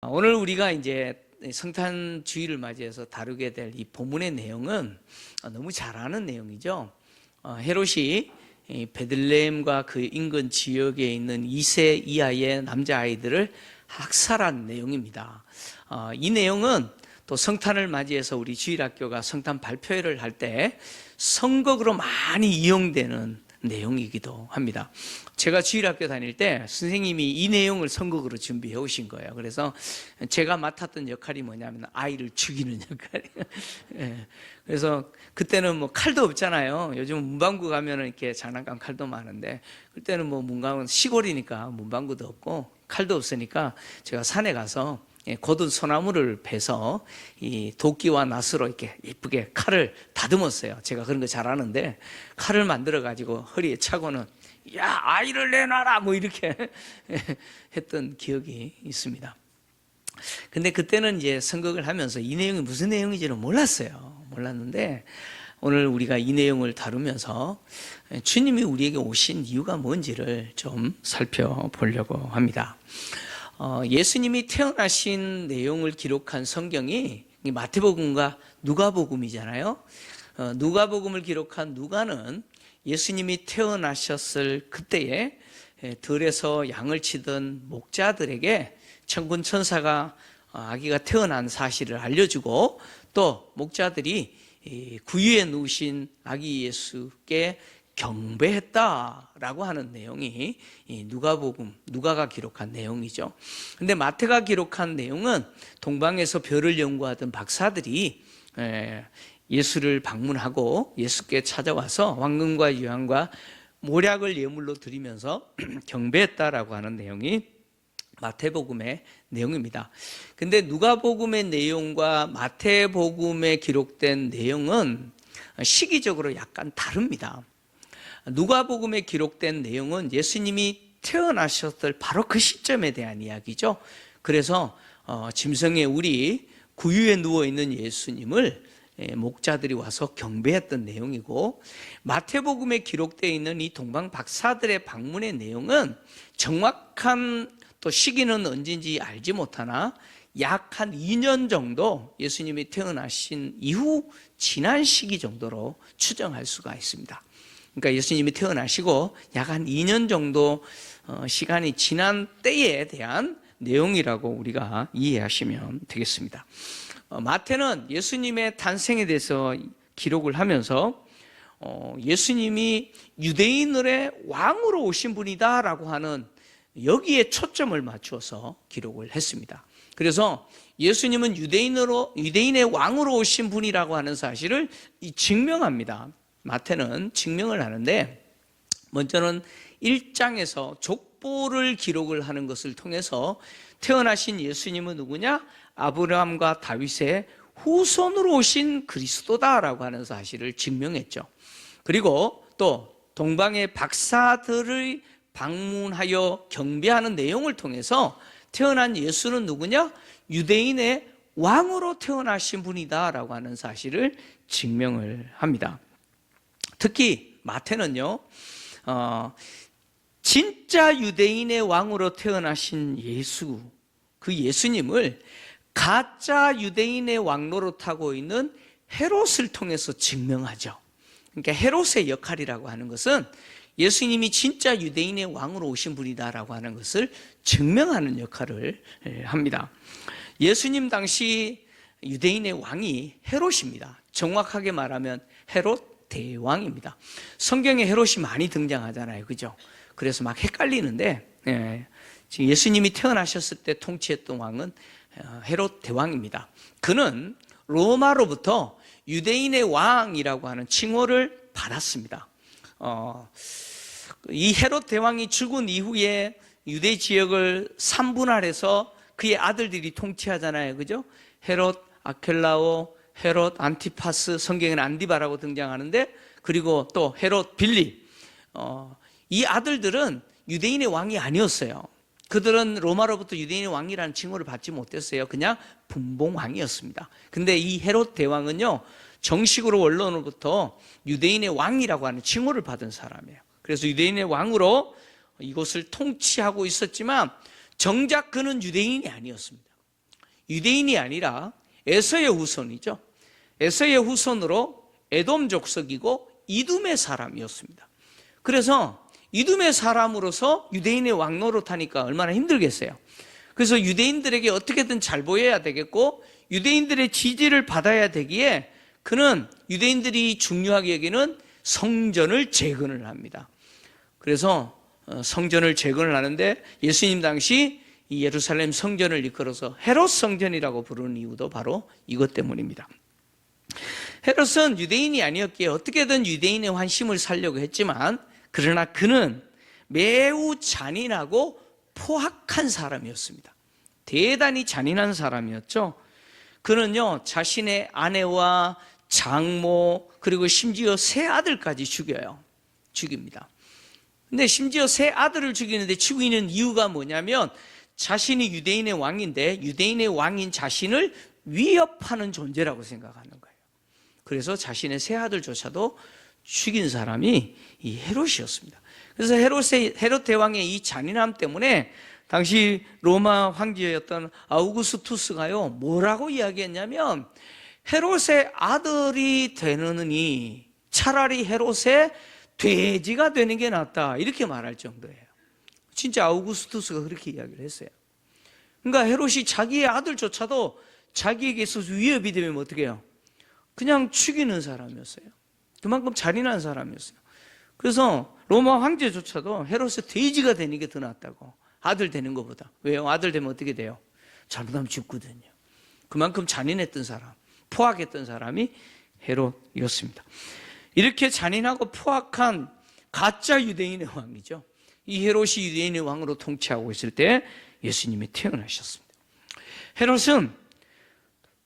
오늘 우리가 이제 성탄 주일을 맞이해서 다루게 될 이 본문의 내용은 너무 잘 아는 내용이죠. 헤롯이 베들레헴과 그 인근 지역에 있는 2세 이하의 남자아이들을 학살한 내용입니다. 이 내용은 또 성탄을 맞이해서 우리 주일학교가 성탄 발표회를 할 때 선곡으로 많이 이용되는 내용이기도 합니다. 제가 주일학교 다닐 때 선생님이 이 내용을 선곡으로 준비해 오신 거예요. 그래서 제가 맡았던 역할이 뭐냐면 아이를 죽이는 역할이에요. 그래서 그때는 뭐 칼도 없잖아요. 요즘 문방구 가면은 이렇게 장난감 칼도 많은데 그때는 뭐 문방구는 시골이니까 문방구도 없고 칼도 없으니까 제가 산에 가서 곧은 소나무를 베서 이 도끼와 낫으로 이렇게 예쁘게 칼을 다듬었어요. 제가 그런 거 잘하는데 칼을 만들어 가지고 허리에 차고는 야 아이를 내놔라 뭐 이렇게 했던 기억이 있습니다. 근데 그때는 이제 선곡을 하면서 이 내용이 무슨 내용인지는 몰랐는데 오늘 우리가 이 내용을 다루면서 주님이 우리에게 오신 이유가 뭔지를 좀 살펴보려고 합니다. 예수님이 태어나신 내용을 기록한 성경이 마태복음과 누가복음이잖아요. 누가복음을 기록한 누가는 예수님이 태어나셨을 그때에 들에서 양을 치던 목자들에게 천군 천사가 아기가 태어난 사실을 알려주고 또 목자들이 구유에 누우신 아기 예수께 경배했다라고 하는 내용이 누가가 기록한 내용이죠. 근데 마태가 기록한 내용은 동방에서 별을 연구하던 박사들이 예수를 방문하고 예수께 찾아와서 황금과 유황과 모략을 예물로 드리면서 경배했다라고 하는 내용이 마태복음의 내용입니다. 근데 누가복음의 내용과 마태복음에 기록된 내용은 시기적으로 약간 다릅니다. 누가복음에 기록된 내용은 예수님이 태어나셨을 바로 그 시점에 대한 이야기죠. 그래서 짐승의 우리 구유에 누워있는 예수님을 목자들이 와서 경배했던 내용이고, 마태복음에 기록되어 있는 이 동방 박사들의 방문의 내용은 정확한 또 시기는 언제인지 알지 못하나 약 한 2년 정도 예수님이 태어나신 이후 지난 시기 정도로 추정할 수가 있습니다. 그러니까 예수님이 태어나시고 약 한 2년 정도 시간이 지난 때에 대한 내용이라고 우리가 이해하시면 되겠습니다. 마태는 예수님의 탄생에 대해서 기록을 하면서 예수님이 유대인들의 왕으로 오신 분이다라고 하는 여기에 초점을 맞추어서 기록을 했습니다. 그래서 예수님은 유대인의 왕으로 오신 분이라고 하는 사실을 증명합니다. 마태는 증명을 하는데, 먼저는 1장에서 족보를 기록을 하는 것을 통해서 태어나신 예수님은 누구냐? 아브라함과 다윗의 후손으로 오신 그리스도다라고 하는 사실을 증명했죠. 그리고 또 동방의 박사들을 방문하여 경배하는 내용을 통해서 태어난 예수는 누구냐? 유대인의 왕으로 태어나신 분이다라고 하는 사실을 증명을 합니다. 특히 마태는요, 진짜 유대인의 왕으로 태어나신 예수, 그 예수님을 가짜 유대인의 왕 노릇하고 있는 헤롯을 통해서 증명하죠. 그러니까 헤롯의 역할이라고 하는 것은 예수님이 진짜 유대인의 왕으로 오신 분이다라고 하는 것을 증명하는 역할을 합니다. 예수님 당시 유대인의 왕이 헤롯입니다. 정확하게 말하면 헤롯 대왕입니다. 성경에 헤롯이 많이 등장하잖아요, 그죠? 그래서 막 헷갈리는데 지금 예수님이 태어나셨을 때 통치했던 왕은 헤롯 대왕입니다. 그는 로마로부터 유대인의 왕이라고 하는 칭호를 받았습니다. 이 헤롯 대왕이 죽은 이후에 유대 지역을 3분할해서 그의 아들들이 통치하잖아요, 그죠? 헤롯 아켈라오, 헤롯 안티파스, 성경에는 안디바라고 등장하는데, 그리고 또 헤롯 빌립, 이 아들들은 유대인의 왕이 아니었어요. 그들은 로마로부터 유대인의 왕이라는 칭호를 받지 못했어요. 그냥 분봉왕이었습니다. 근데 이 헤롯 대왕은요, 정식으로 원로로부터 유대인의 왕이라고 하는 칭호를 받은 사람이에요. 그래서 유대인의 왕으로 이곳을 통치하고 있었지만 정작 그는 유대인이 아니었습니다. 유대인이 아니라 에서의 후손이죠. 에서의 후손으로 에돔 족속이고 이둠의 사람이었습니다. 그래서 이둠의 사람으로서 유대인의 왕 노릇하니까 얼마나 힘들겠어요. 그래서 유대인들에게 어떻게든 잘 보여야 되겠고 유대인들의 지지를 받아야 되기에 그는 유대인들이 중요하게 여기는 성전을 재건을 합니다. 그래서 성전을 재건을 하는데 예수님 당시 이 예루살렘 성전을 이끌어서 헤롯 성전이라고 부르는 이유도 바로 이것 때문입니다. 헤롯은 유대인이 아니었기에 어떻게든 유대인의 환심을 살려고 했지만 그러나 그는 매우 잔인하고 포악한 사람이었습니다. 대단히 잔인한 사람이었죠. 그는요 자신의 아내와 장모 그리고 심지어 세 아들까지 죽입니다. 근데 심지어 세 아들을 죽이는데 죽이는 이유가 뭐냐면 자신이 유대인의 왕인데 유대인의 왕인 자신을 위협하는 존재라고 생각하는 거예요. 그래서 자신의 세 아들조차도 죽인 사람이 이 헤롯이었습니다. 그래서 헤롯 대왕의 이 잔인함 때문에 당시 로마 황제였던 아우구스투스가요 뭐라고 이야기했냐면 헤롯의 아들이 되느니 차라리 헤롯의 돼지가 되는 게 낫다 이렇게 말할 정도예요. 진짜 아우구스투스가 그렇게 이야기를 했어요. 그러니까 헤롯이 자기의 아들조차도 자기에게 있어서 위협이 되면 어떻게 해요? 그냥 죽이는 사람이었어요. 그만큼 잔인한 사람이었어요. 그래서 로마 황제조차도 헤롯의 돼지가 되는 게 더 낫다고. 아들 되는 것보다. 왜요? 아들 되면 어떻게 돼요? 잘못하면 죽거든요. 그만큼 잔인했던 사람, 포악했던 사람이 헤롯이었습니다. 이렇게 잔인하고 포악한 가짜 유대인의 왕이죠. 이 헤롯이 유대인의 왕으로 통치하고 있을 때 예수님이 태어나셨습니다. 헤롯은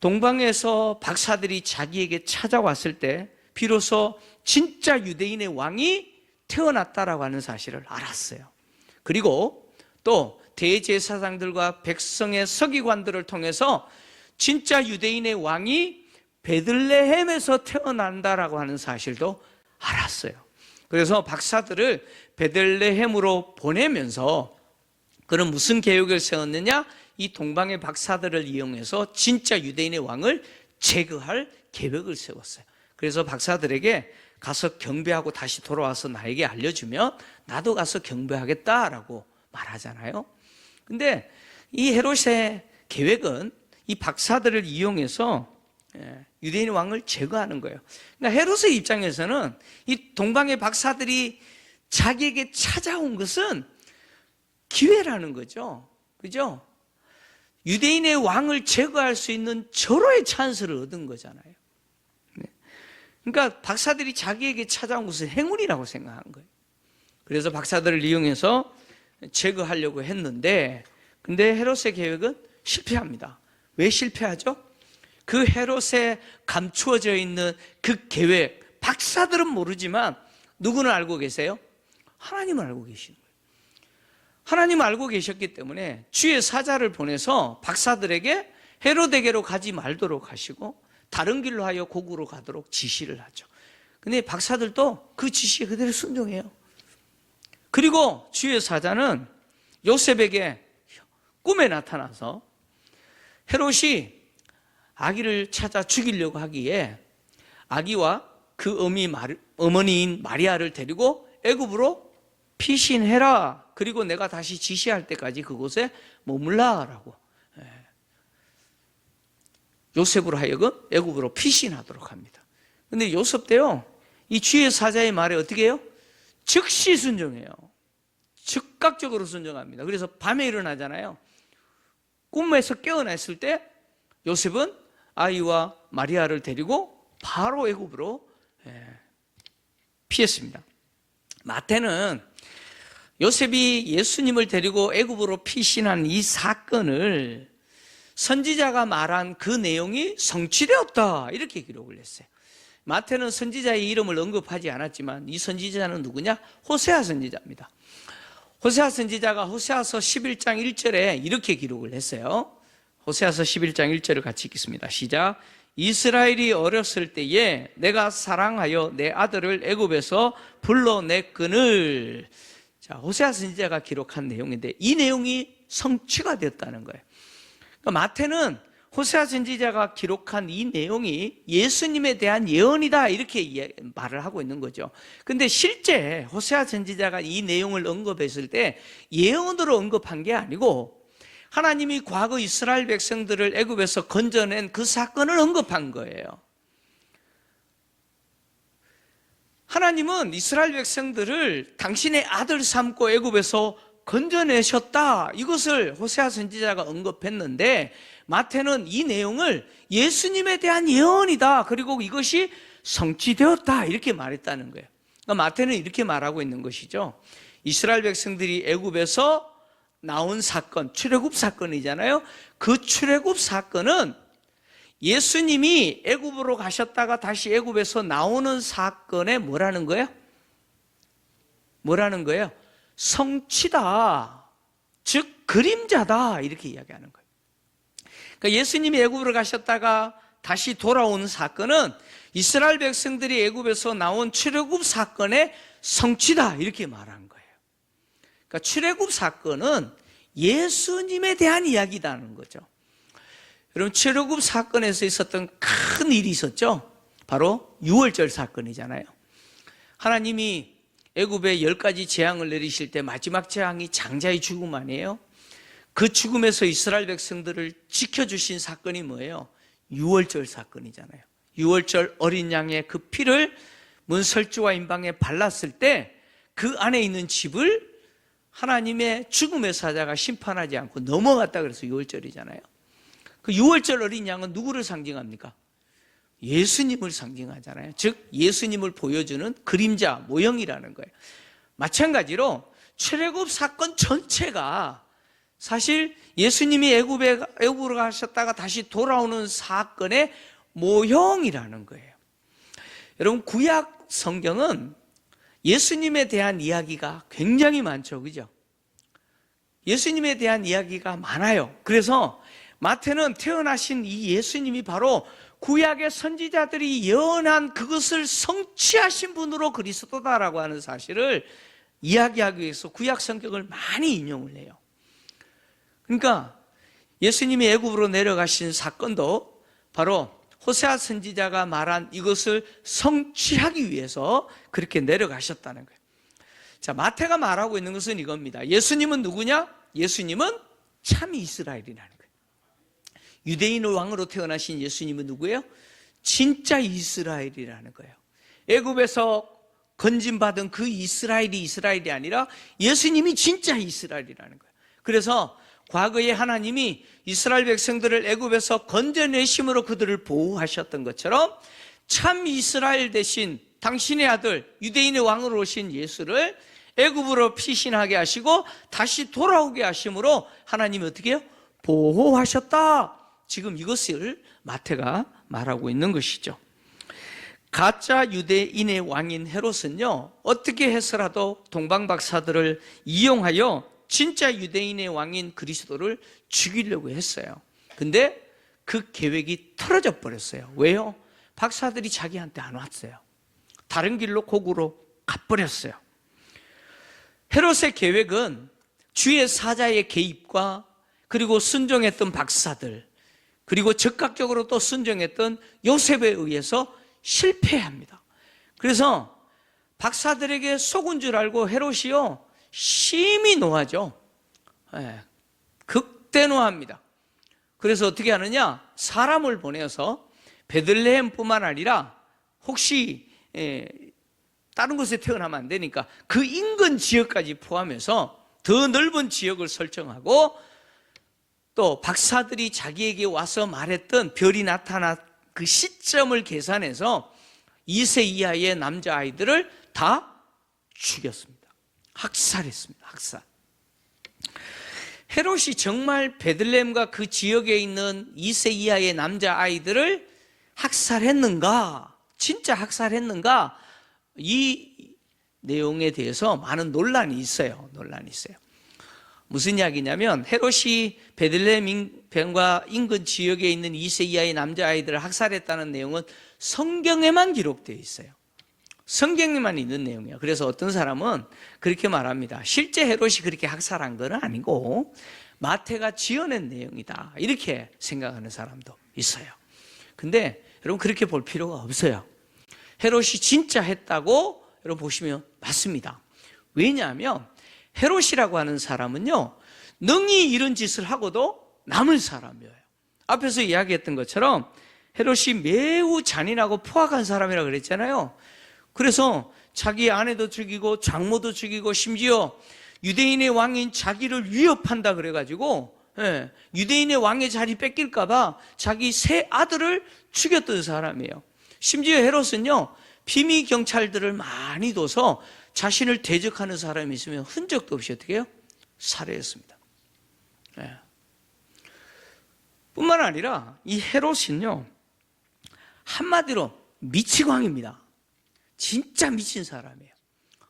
동방에서 박사들이 자기에게 찾아왔을 때 비로소 진짜 유대인의 왕이 태어났다라고 하는 사실을 알았어요. 그리고 또 대제사장들과 백성의 서기관들을 통해서 진짜 유대인의 왕이 베들레헴에서 태어난다라고 하는 사실도 알았어요. 그래서 박사들을 베들레헴으로 보내면서 그는 무슨 계획을 세웠느냐? 이 동방의 박사들을 이용해서 진짜 유대인의 왕을 제거할 계획을 세웠어요. 그래서 박사들에게 가서 경배하고 다시 돌아와서 나에게 알려주면 나도 가서 경배하겠다라고 말하잖아요. 근데 이 헤롯의 계획은 이 박사들을 이용해서 유대인 왕을 제거하는 거예요. 그러니까 헤롯의 입장에서는 이 동방의 박사들이 자기에게 찾아온 것은 기회라는 거죠. 그죠? 유대인의 왕을 제거할 수 있는 절호의 찬스를 얻은 거잖아요. 그러니까 박사들이 자기에게 찾아온 것은 행운이라고 생각한 거예요. 그래서 박사들을 이용해서 제거하려고 했는데 근데 헤롯의 계획은 실패합니다. 왜 실패하죠? 그 헤롯에 감추어져 있는 그 계획 박사들은 모르지만 누구는 알고 계세요? 하나님은 알고 계시는 거예요. 하나님은 알고 계셨기 때문에 주의 사자를 보내서 박사들에게 헤롯에게로 가지 말도록 하시고 다른 길로 하여 고국으로 가도록 지시를 하죠. 근데 박사들도 그 지시에 그대로 순종해요. 그리고 주의 사자는 요셉에게 꿈에 나타나서 헤롯이 아기를 찾아 죽이려고 하기에 아기와 그 어머니인 마리아를 데리고 애굽으로 피신해라. 그리고 내가 다시 지시할 때까지 그곳에 머물라라고 요셉으로 하여금 애굽으로 피신하도록 합니다. 그런데 요셉 때요 이 주의 사자의 말에 어떻게 해요? 즉시 순종해요. 즉각적으로 순종합니다. 그래서 밤에 일어나잖아요. 꿈에서 깨어났을 때 요셉은 아이와 마리아를 데리고 바로 애굽으로 피했습니다. 마태는 요셉이 예수님을 데리고 애굽으로 피신한 이 사건을 선지자가 말한 그 내용이 성취되었다 이렇게 기록을 했어요. 마태는 선지자의 이름을 언급하지 않았지만 이 선지자는 누구냐? 호세아 선지자입니다. 호세아 선지자가 호세아서 11장 1절에 이렇게 기록을 했어요. 호세아서 11장 1절을 같이 읽겠습니다. 시작. 이스라엘이 어렸을 때에 내가 사랑하여 내 아들을 애굽에서 불러냈거늘. 자, 호세아 선지자가 기록한 내용인데 이 내용이 성취가 되었다는 거예요. 그러니까 마태는 호세아 선지자가 기록한 이 내용이 예수님에 대한 예언이다 이렇게 말을 하고 있는 거죠. 근데 실제 호세아 선지자가 이 내용을 언급했을 때 예언으로 언급한 게 아니고 하나님이 과거 이스라엘 백성들을 애굽에서 건져낸 그 사건을 언급한 거예요. 하나님은 이스라엘 백성들을 당신의 아들 삼고 애굽에서 건져내셨다, 이것을 호세아 선지자가 언급했는데 마태는 이 내용을 예수님에 대한 예언이다, 그리고 이것이 성취되었다 이렇게 말했다는 거예요. 그러니까 마태는 이렇게 말하고 있는 것이죠. 이스라엘 백성들이 애굽에서 나온 사건, 출애굽 사건이잖아요. 그 출애굽 사건은 예수님이 애굽으로 가셨다가 다시 애굽에서 나오는 사건에 뭐라는 거예요? 뭐라는 거예요? 성취다, 즉 그림자다 이렇게 이야기하는 거예요. 그러니까 예수님이 애굽으로 가셨다가 다시 돌아오는 사건은 이스라엘 백성들이 애굽에서 나온 출애굽 사건의 성취다 이렇게 말한 거예요. 그러니까 출애굽 사건은 예수님에 대한 이야기다는 거죠. 여러분, 출애굽 사건에서 있었던 큰 일이 있었죠. 바로 유월절 사건이잖아요. 하나님이 애굽에 10가지 재앙을 내리실 때 마지막 재앙이 장자의 죽음 아니에요? 그 죽음에서 이스라엘 백성들을 지켜주신 사건이 뭐예요? 유월절 사건이잖아요. 유월절 어린 양의 그 피를 문설주와 임방에 발랐을 때 그 안에 있는 집을 하나님의 죽음의 사자가 심판하지 않고 넘어갔다 그래서 유월절이잖아요. 그 유월절 어린 양은 누구를 상징합니까? 예수님을 상징하잖아요. 즉 예수님을 보여주는 그림자, 모형이라는 거예요. 마찬가지로 출애굽 사건 전체가 사실 예수님이 애굽으로 가셨다가 다시 돌아오는 사건의 모형이라는 거예요. 여러분, 구약 성경은 예수님에 대한 이야기가 굉장히 많죠, 그죠? 예수님에 대한 이야기가 많아요. 그래서 마태는 태어나신 이 예수님이 바로 구약의 선지자들이 예언한 그것을 성취하신 분으로 그리스도다라고 하는 사실을 이야기하기 위해서 구약 성경을 많이 인용을 해요. 그러니까 예수님이 애굽으로 내려가신 사건도 바로 호세아 선지자가 말한 이것을 성취하기 위해서 그렇게 내려가셨다는 거예요. 자, 마태가 말하고 있는 것은 이겁니다. 예수님은 누구냐? 예수님은 참 이스라엘이라는 거예요. 유대인의 왕으로 태어나신 예수님은 누구예요? 진짜 이스라엘이라는 거예요. 애굽에서 건진받은 그 이스라엘이 아니라 예수님이 진짜 이스라엘이라는 거예요. 그래서 과거에 하나님이 이스라엘 백성들을 애굽에서 건져내심으로 그들을 보호하셨던 것처럼 참 이스라엘 대신 당신의 아들 유대인의 왕으로 오신 예수를 애굽으로 피신하게 하시고 다시 돌아오게 하심으로 하나님이 어떻게 해요? 보호하셨다. 지금 이것을 마태가 말하고 있는 것이죠. 가짜 유대인의 왕인 헤롯은요, 어떻게 해서라도 동방박사들을 이용하여 진짜 유대인의 왕인 그리스도를 죽이려고 했어요. 근데 그 계획이 틀어져 버렸어요. 왜요? 박사들이 자기한테 안 왔어요. 다른 길로 고구로 가버렸어요. 헤롯의 계획은 주의 사자의 개입과 그리고 순종했던 박사들, 그리고 즉각적으로 또 순종했던 요셉에 의해서 실패합니다. 그래서 박사들에게 속은 줄 알고 헤롯이요, 심히 노하죠. 극대노합니다. 그래서 어떻게 하느냐? 사람을 보내서 베들레헴뿐만 아니라 혹시 다른 곳에 태어나면 안 되니까 그 인근 지역까지 포함해서 더 넓은 지역을 설정하고 또 박사들이 자기에게 와서 말했던 별이 나타난 그 시점을 계산해서 2세 이하의 남자아이들을 다 죽였습니다. 학살했습니다. 학살. 헤롯이 정말 베들레헴과 그 지역에 있는 2세 이하의 남자아이들을 학살했는가? 진짜 학살했는가? 이 내용에 대해서 많은 논란이 있어요. 무슨 이야기냐면 헤롯이 베들레헴과 인근 지역에 있는 2세 이하의 남자아이들을 학살했다는 내용은 성경에만 기록되어 있어요. 성경에만 있는 내용이에요. 그래서 어떤 사람은 그렇게 말합니다. 실제 헤롯이 그렇게 학살한 건 아니고 마태가 지어낸 내용이다, 이렇게 생각하는 사람도 있어요. 근데 여러분, 그렇게 볼 필요가 없어요. 헤롯이 진짜 했다고 여러분 보시면 맞습니다. 왜냐하면 헤롯이라고 하는 사람은요, 능히 이런 짓을 하고도 남을 사람이에요. 앞에서 이야기했던 것처럼 헤롯이 매우 잔인하고 포악한 사람이라고 그랬잖아요. 그래서 자기 아내도 죽이고 장모도 죽이고 심지어 유대인의 왕인 자기를 위협한다 그래가지고, 유대인의 왕의 자리 뺏길까 봐 자기 세 아들을 죽였던 사람이에요. 심지어 헤롯은요, 비밀 경찰들을 많이 둬서 자신을 대적하는 사람이 있으면 흔적도 없이 어떻게 해요? 살해했습니다. 뿐만 아니라 이 헤롯은요, 한마디로 미치광입니다. 진짜 미친 사람이에요.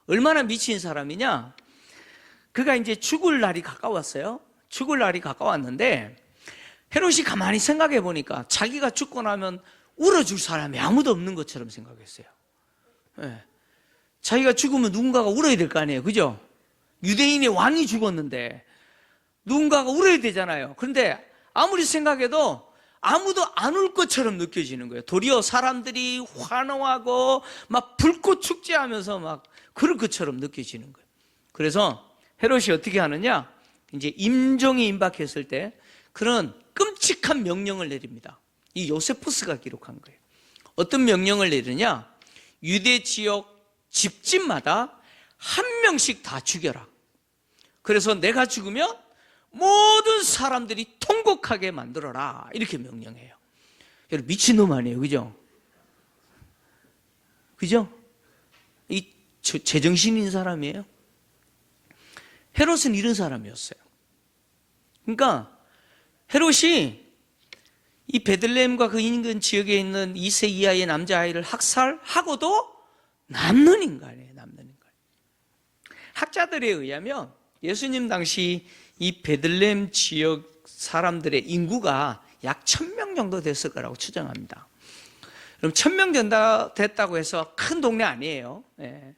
얼마나 미친 사람이냐? 그가 이제 죽을 날이 가까웠어요. 죽을 날이 가까웠는데 헤롯이 가만히 생각해 보니까 자기가 죽고 나면 울어줄 사람이 아무도 없는 것처럼 생각했어요. 자기가 죽으면 누군가가 울어야 될 거 아니에요, 그죠? 유대인의 왕이 죽었는데 누군가가 울어야 되잖아요. 그런데 아무리 생각해도 아무도 안 울 것처럼 느껴지는 거예요. 도리어 사람들이 환호하고 막 불꽃 축제하면서 막 그럴 것처럼 느껴지는 거예요. 그래서 헤롯이 어떻게 하느냐? 이제 임종이 임박했을 때 그런 끔찍한 명령을 내립니다. 이 요세푸스가 기록한 거예요. 어떤 명령을 내리냐? 유대 지역 집집마다 한 명씩 다 죽여라. 그래서 내가 죽으면 모든 사람들이 통곡하게 만들어라, 이렇게 명령해요. 여러분, 미친놈 아니에요, 그죠? 그죠? 이 제정신인 사람이에요. 헤롯은 이런 사람이었어요. 그러니까 헤롯이 이 베들레헴과 그 인근 지역에 있는 2세 이하의 남자아이를 학살하고도 남는 인간이에요, 남는 인간. 학자들에 의하면 예수님 당시 이 베들레헴 지역 사람들의 인구가 약 1000명 정도 됐을 거라고 추정합니다. 그럼 1000명 됐다고 해서 큰 동네 아니에요.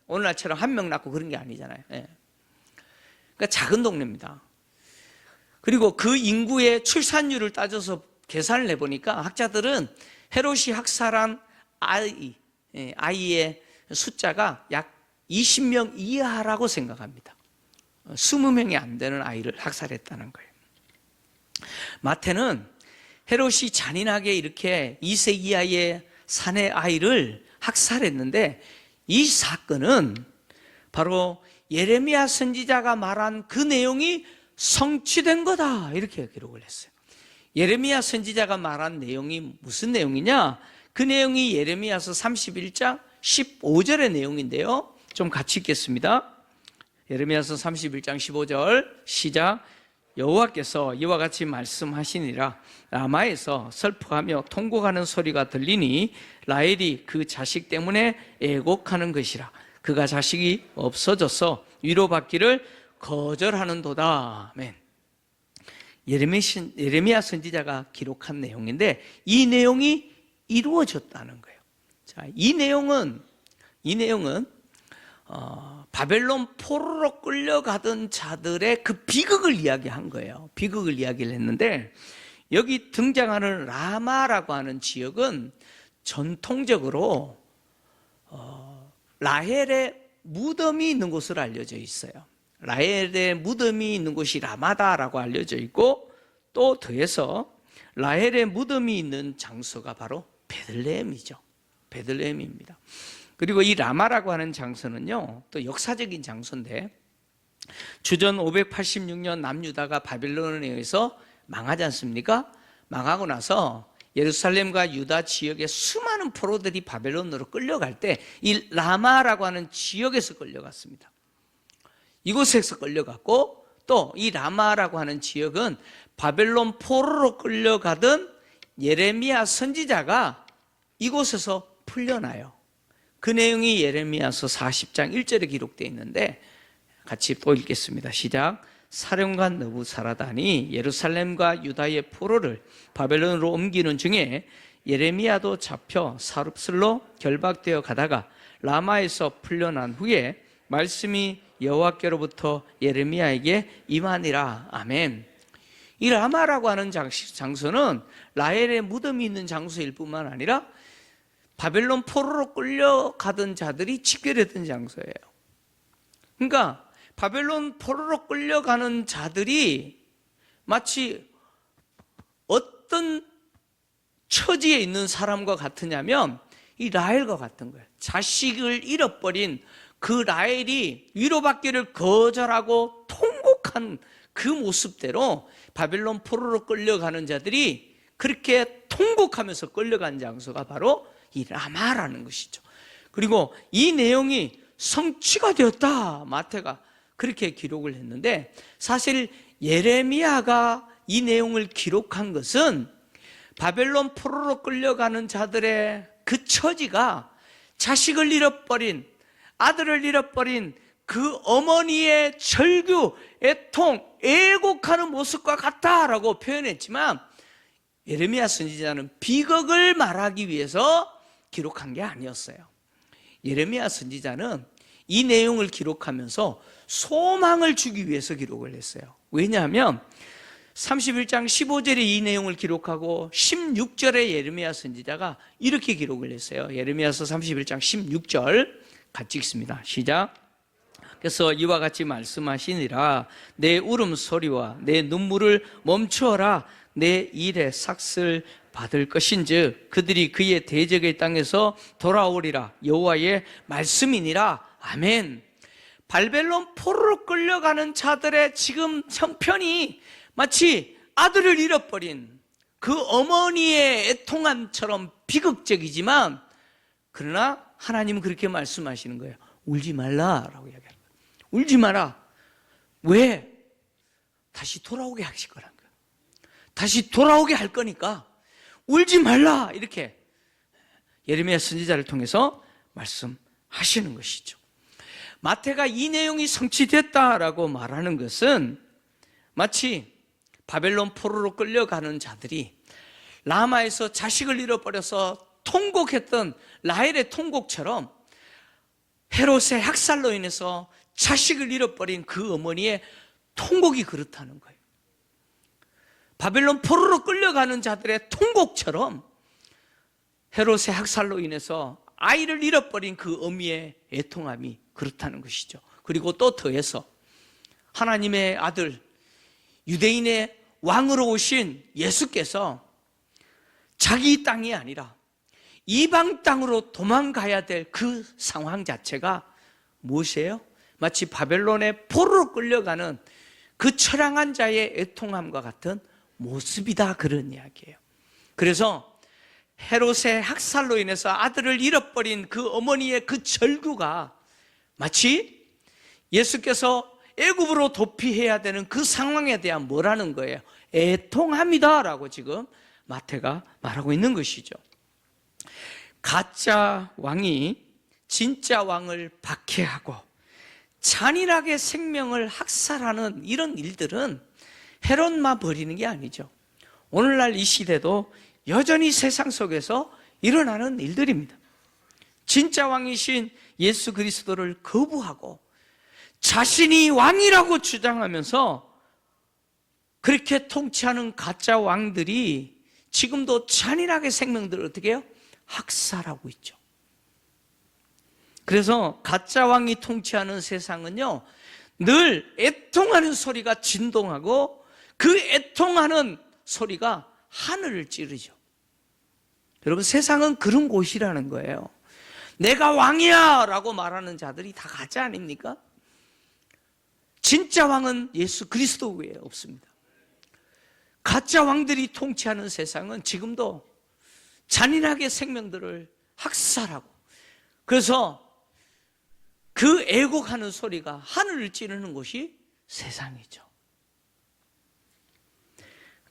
오늘날처럼 한 명 낳고 그런 게 아니잖아요. 그러니까 작은 동네입니다. 그리고 그 인구의 출산율을 따져서 계산을 해보니까 학자들은 헤롯이 학살한 아이의 숫자가 약 20명 이하라고 생각합니다. 20명이 안 되는 아이를 학살했다는 거예요. 마태는 헤롯이 잔인하게 이렇게 2세 이하의 사내 아이를 학살했는데 이 사건은 바로 예레미야 선지자가 말한 그 내용이 성취된 거다, 이렇게 기록을 했어요. 예레미야 선지자가 말한 내용이 무슨 내용이냐? 그 내용이 예레미야서 31장 15절의 내용인데요, 좀 같이 읽겠습니다. 예레미야서 31장 15절 시작. 여호와께서 이와 같이 말씀하시니라. 라마에서 슬퍼하며 통곡하는 소리가 들리니 라헬이 그 자식 때문에 애곡하는 것이라. 그가 자식이 없어져서 위로받기를 거절하는도다. 아멘. 예레미야 선지자가 기록한 내용인데 이 내용이 이루어졌다는 거예요. 자, 이 내용은 바벨론 포로로 끌려가던 자들의 그 비극을 이야기한 거예요. 비극을 이야기를 했는데 여기 등장하는 라마라고 하는 지역은 전통적으로 라헬의 무덤이 있는 곳으로 알려져 있어요. 라헬의 무덤이 있는 곳이 라마다라고 알려져 있고, 또 더해서 라헬의 무덤이 있는 장소가 바로 베들레헴이죠. 베들레헴입니다. 그리고 이 라마라고 하는 장소는요, 또 역사적인 장소인데 주전 586년 남유다가 바빌론에 의해서 망하지 않습니까? 망하고 나서 예루살렘과 유다 지역의 수많은 포로들이 바벨론으로 끌려갈 때 이 라마라고 하는 지역에서 끌려갔습니다. 이곳에서 끌려갔고, 또 이 라마라고 하는 지역은 바벨론 포로로 끌려가던 예레미야 선지자가 이곳에서 풀려나요. 그 내용이 예레미야서 40장 1절에 기록되어 있는데 같이 또 읽겠습니다. 시작. 사령관 느부사라단이 예루살렘과 유다의 포로를 바벨론으로 옮기는 중에 예레미야도 잡혀 사룹슬로 결박되어 가다가 라마에서 풀려난 후에 말씀이 여호와께로부터 예레미야에게 임하니라. 아멘. 이 라마라고 하는 장소는 라헬의 무덤이 있는 장소일 뿐만 아니라 바벨론 포로로 끌려가던 자들이 집결했던 장소예요. 그러니까 바벨론 포로로 끌려가는 자들이 마치 어떤 처지에 있는 사람과 같으냐면 이 라헬과 같은 거예요. 자식을 잃어버린 그 라헬이 위로받기를 거절하고 통곡한 그 모습대로 바벨론 포로로 끌려가는 자들이 그렇게 통곡하면서 끌려간 장소가 바로 이 라마라는 것이죠. 그리고 이 내용이 성취가 되었다, 마태가 그렇게 기록을 했는데, 사실 예레미야가 이 내용을 기록한 것은 바벨론 포로로 끌려가는 자들의 그 처지가 자식을 잃어버린, 아들을 잃어버린 그 어머니의 절규, 애통, 애곡하는 모습과 같다라고 표현했지만, 예레미야 선지자는 비극을 말하기 위해서 기록한 게 아니었어요. 예레미야 선지자는 이 내용을 기록하면서 소망을 주기 위해서 기록을 했어요. 왜냐하면 31장 15절에 이 내용을 기록하고 16절에 예레미야 선지자가 이렇게 기록을 했어요. 예레미야서 31장 16절 같이 읽습니다. 시작. 그래서 이와 같이 말씀하시니라. 내 울음소리와 내 눈물을 멈추어라. 내 일의 삭슬 받을 것인즉 그들이 그의 대적의 땅에서 돌아오리라. 여호와의 말씀이니라. 아멘. 바벨론 포로로 끌려가는 자들의 지금 형편이 마치 아들을 잃어버린 그 어머니의 애통함처럼 비극적이지만, 그러나 하나님은 그렇게 말씀하시는 거예요. 울지 말라라고 이야기하는 거예요. 울지 마라. 왜? 다시 돌아오게 하실 거란 거예요. 다시 돌아오게 할 거니까 울지 말라, 이렇게 예레미야 선지자를 통해서 말씀하시는 것이죠. 마태가 이 내용이 성취됐다라고 말하는 것은 마치 바벨론 포로로 끌려가는 자들이 라마에서 자식을 잃어버려서 통곡했던 라헬의 통곡처럼 헤롯의 학살로 인해서 자식을 잃어버린 그 어머니의 통곡이 그렇다는 거예요. 바벨론 포로로 끌려가는 자들의 통곡처럼 헤롯의 학살로 인해서 아이를 잃어버린 그 어미의 애통함이 그렇다는 것이죠. 그리고 또 더해서 하나님의 아들, 유대인의 왕으로 오신 예수께서 자기 땅이 아니라 이방 땅으로 도망가야 될 그 상황 자체가 무엇이에요? 마치 바벨론의 포로로 끌려가는 그 처량한 자의 애통함과 같은 모습이다, 그런 이야기예요. 그래서 헤롯의 학살로 인해서 아들을 잃어버린 그 어머니의 그 절규가 마치 예수께서 애굽으로 도피해야 되는 그 상황에 대한 뭐라는 거예요? 애통함이다라고 지금 마태가 말하고 있는 것이죠. 가짜 왕이 진짜 왕을 박해하고 잔인하게 생명을 학살하는 이런 일들은 헤롯만 벌이는 게 아니죠. 오늘날 이 시대도 여전히 세상 속에서 일어나는 일들입니다. 진짜 왕이신 예수 그리스도를 거부하고 자신이 왕이라고 주장하면서 그렇게 통치하는 가짜 왕들이 지금도 잔인하게 생명들을 어떻게 해요? 학살하고 있죠. 그래서 가짜 왕이 통치하는 세상은요, 늘 애통하는 소리가 진동하고 그 애통하는 소리가 하늘을 찌르죠. 여러분, 세상은 그런 곳이라는 거예요. 내가 왕이야 라고 말하는 자들이 다 가짜 아닙니까? 진짜 왕은 예수 그리스도 외에 없습니다. 가짜 왕들이 통치하는 세상은 지금도 잔인하게 생명들을 학살하고, 그래서 그 애곡하는 소리가 하늘을 찌르는 곳이 세상이죠.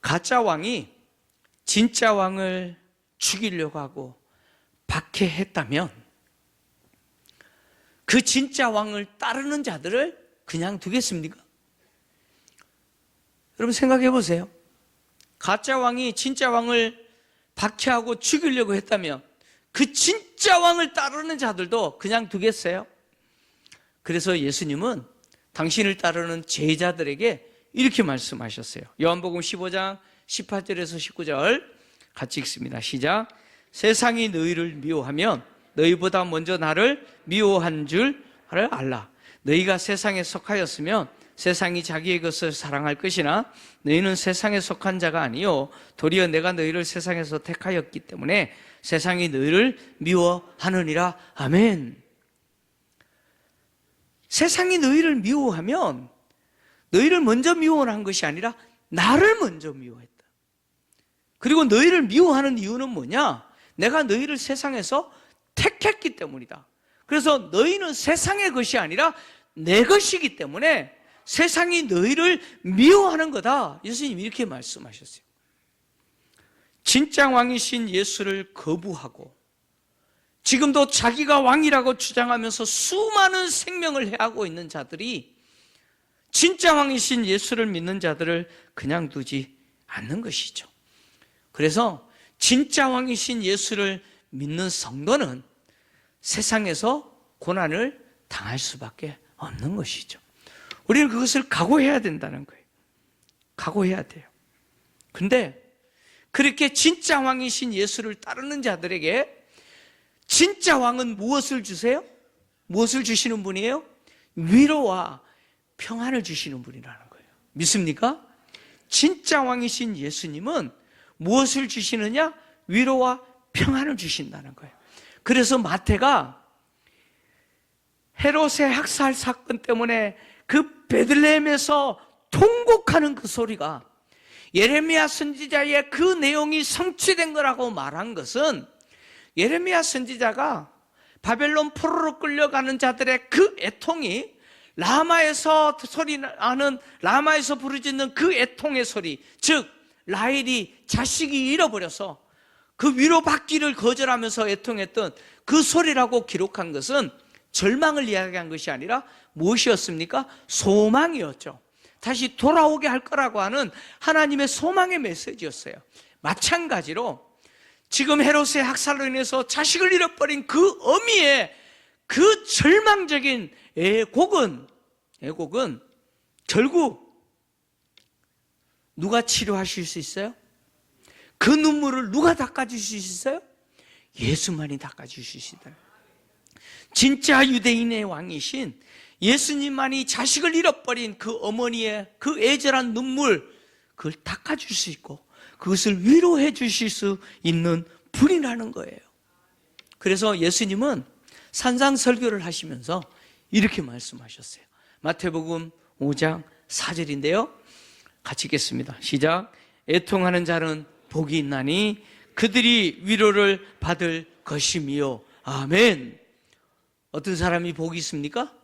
가짜 왕이 진짜 왕을 죽이려고 하고 박해했다면 그 진짜 왕을 따르는 자들을 그냥 두겠습니까? 여러분 생각해 보세요. 가짜 왕이 진짜 왕을 박해하고 죽이려고 했다면 그 진짜 왕을 따르는 자들도 그냥 두겠어요? 그래서 예수님은 당신을 따르는 제자들에게 이렇게 말씀하셨어요. 요한복음 15장 18절에서 19절 같이 읽습니다. 시작. 세상이 너희를 미워하면 너희보다 먼저 나를 미워한 줄을 알라. 너희가 세상에 속하였으면 세상이 자기의 것을 사랑할 것이나 너희는 세상에 속한 자가 아니요 도리어 내가 너희를 세상에서 택하였기 때문에 세상이 너희를 미워하느니라. 아멘. 세상이 너희를 미워하면 너희를 먼저 미워한 것이 아니라 나를 먼저 미워했다. 그리고 너희를 미워하는 이유는 뭐냐? 내가 너희를 세상에서 택했기 때문이다. 그래서 너희는 세상의 것이 아니라 내 것이기 때문에 세상이 너희를 미워하는 거다. 예수님이 이렇게 말씀하셨어요. 진짜 왕이신 예수를 거부하고 지금도 자기가 왕이라고 주장하면서 수많은 생명을 해하고 있는 자들이 진짜 왕이신 예수를 믿는 자들을 그냥 두지 않는 것이죠. 그래서 진짜 왕이신 예수를 믿는 성도는 세상에서 고난을 당할 수밖에 없는 것이죠. 우리는 그것을 각오해야 된다는 거예요. 각오해야 돼요. 근데 그렇게 진짜 왕이신 예수를 따르는 자들에게 진짜 왕은 무엇을 주세요? 무엇을 주시는 분이에요? 위로와 평안을 주시는 분이라는 거예요. 믿습니까? 진짜 왕이신 예수님은 무엇을 주시느냐? 위로와 평안을 주신다는 거예요. 그래서 마태가 헤롯의 학살 사건 때문에 그 베들레헴에서 통곡하는 그 소리가 예레미야 선지자의 그 내용이 성취된 거라고 말한 것은 예레미야 선지자가 바벨론 포로로 끌려가는 자들의 그 애통이 라마에서 소리나는 라마에서 부르짖는 그 애통의 소리, 즉 라헬이 자식이 잃어버려서 그 위로받기를 거절하면서 애통했던 그 소리라고 기록한 것은 절망을 이야기한 것이 아니라 무엇이었습니까? 소망이었죠. 다시 돌아오게 할 거라고 하는 하나님의 소망의 메시지였어요. 마찬가지로 지금 헤롯의 학살로 인해서 자식을 잃어버린 그 어미의 그 절망적인 애곡은 결국 누가 치료하실 수 있어요? 그 눈물을 누가 닦아주실 수 있어요? 예수만이 닦아주실 수 있다. 진짜 유대인의 왕이신 예수님만이 자식을 잃어버린 그 어머니의 그 애절한 눈물, 그걸 닦아줄 수 있고 그것을 위로해 주실 수 있는 분이라는 거예요. 그래서 예수님은 산상설교를 하시면서 이렇게 말씀하셨어요. 마태복음 5장 4절인데요. 같이 읽겠습니다. 시작. 애통하는 자는 복이 있나니 그들이 위로를 받을 것이미요. 아멘. 어떤 사람이 복이 있습니까?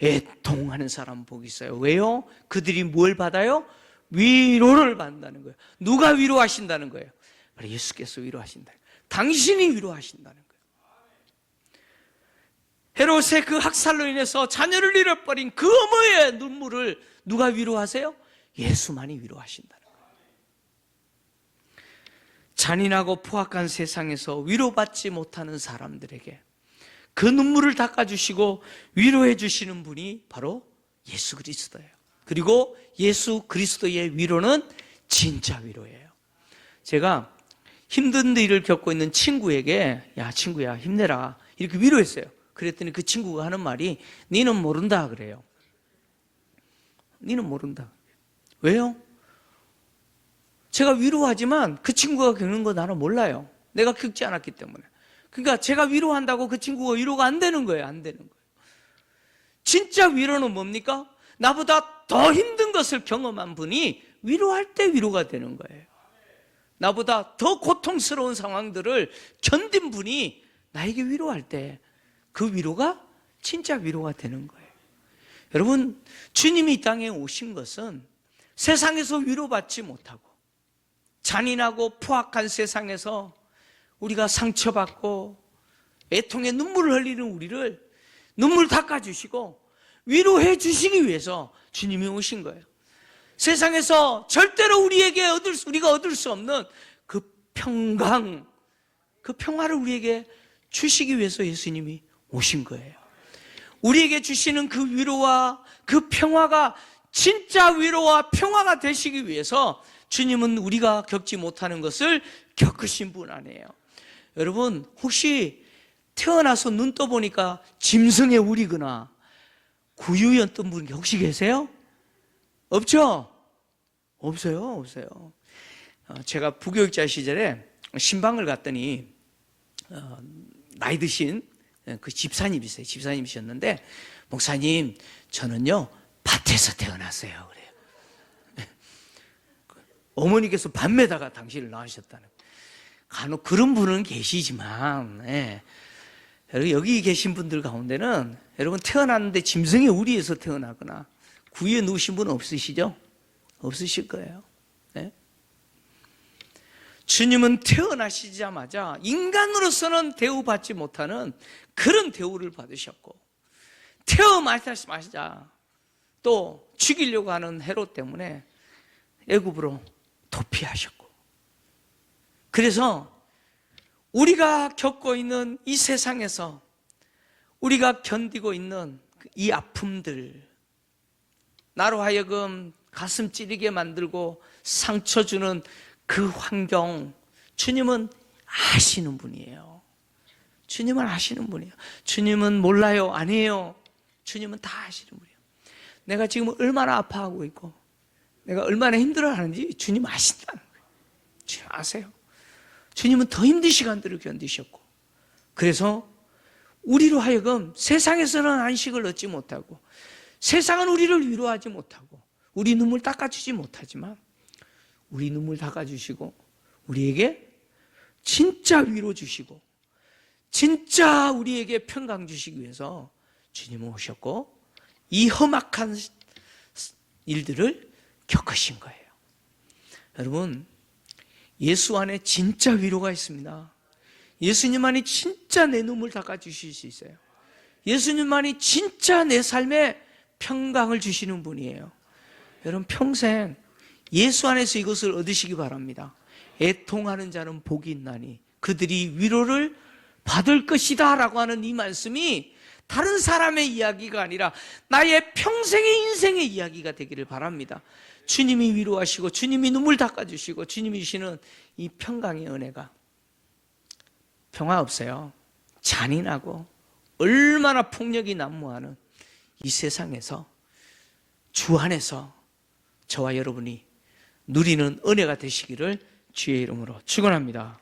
애통하는 사람은 복이 있어요. 왜요? 그들이 뭘 받아요? 위로를 받는다는 거예요. 누가 위로하신다는 거예요? 바로 예수께서 위로하신다. 당신이 위로하신다는 거예요. 헤롯의 그 학살로 인해서 자녀를 잃어버린 그 어머니의 눈물을 누가 위로하세요? 예수만이 위로하신다는 거예요. 잔인하고 포악한 세상에서 위로받지 못하는 사람들에게 그 눈물을 닦아주시고 위로해 주시는 분이 바로 예수 그리스도예요. 그리고 예수 그리스도의 위로는 진짜 위로예요. 제가 힘든 일을 겪고 있는 친구에게 야 친구야 힘내라 이렇게 위로했어요. 그랬더니 그 친구가 하는 말이 니는 모른다 그래요. 니는 모른다. 왜요? 제가 위로하지만 그 친구가 겪는 거 나는 몰라요. 내가 겪지 않았기 때문에. 그러니까 제가 위로한다고 그 친구가 위로가 안 되는 거예요. 안 되는 거예요. 진짜 위로는 뭡니까? 나보다 더 힘든 것을 경험한 분이 위로할 때 위로가 되는 거예요. 나보다 더 고통스러운 상황들을 견딘 분이 나에게 위로할 때 그 위로가 진짜 위로가 되는 거예요. 여러분, 주님이 이 땅에 오신 것은 세상에서 위로받지 못하고 잔인하고 포악한 세상에서 우리가 상처받고 애통의 눈물을 흘리는 우리를 눈물 닦아주시고 위로해 주시기 위해서 주님이 오신 거예요. 세상에서 절대로 우리가 얻을 수 없는 그 평강, 그 평화를 우리에게 주시기 위해서 예수님이 오신 거예요. 우리에게 주시는 그 위로와 그 평화가 진짜 위로와 평화가 되시기 위해서 주님은 우리가 겪지 못하는 것을 겪으신 분 아니에요. 여러분, 혹시 태어나서 눈 떠보니까 짐승의 우리거나 구유였던 분 혹시 계세요? 없죠? 없어요. 제가 부교육자 시절에 신방을 갔더니 나이 드신 그 집사님이세요. 집사님이셨는데, 목사님, 저는요 밭에서 태어났어요. 그래요. 어머니께서 밤에다가 당신을 낳으셨다는. 간혹 그런 분은 계시지만, 여러분, 여기 계신 분들 가운데는 여러분 태어났는데 짐승의 우리에서 태어나거나 구유에 누우신 분은 없으시죠? 없으실 거예요. 주님은 태어나시자마자 인간으로서는 대우받지 못하는 그런 대우를 받으셨고, 태어나시자마자 또 죽이려고 하는 헤롯 때문에 애굽으로 도피하셨고, 그래서 우리가 겪고 있는 이 세상에서 우리가 견디고 있는 이 아픔들, 나로 하여금 가슴 찌르게 만들고 상처 주는 그 환경, 주님은 아시는 분이에요. 주님은 아시는 분이에요. 주님은 몰라요? 아니에요. 주님은 다 아시는 분이에요. 내가 지금 얼마나 아파하고 있고 내가 얼마나 힘들어하는지 주님 아신다는 거예요. 주님 아세요. 주님은 더 힘든 시간들을 견디셨고, 그래서 우리로 하여금 세상에서는 안식을 얻지 못하고 세상은 우리를 위로하지 못하고 우리 눈물 닦아주지 못하지만 우리 눈물 닦아주시고 우리에게 진짜 위로 주시고 진짜 우리에게 평강 주시기 위해서 주님은 오셨고 이 험악한 일들을 겪으신 거예요. 여러분, 예수 안에 진짜 위로가 있습니다. 예수님만이 진짜 내 눈물 닦아주실 수 있어요. 예수님만이 진짜 내 삶에 평강을 주시는 분이에요. 여러분, 평생 예수 안에서 이것을 얻으시기 바랍니다. 애통하는 자는 복이 있나니 그들이 위로를 받을 것이다 라고 하는 이 말씀이 다른 사람의 이야기가 아니라 나의 평생의 인생의 이야기가 되기를 바랍니다. 주님이 위로하시고 주님이 눈물 닦아주시고 주님이 주시는 이 평강의 은혜가 평화 없어요. 잔인하고 얼마나 폭력이 난무하는 이 세상에서 주 안에서 저와 여러분이 누리는 은혜가 되시기를 주의 이름으로 축원합니다.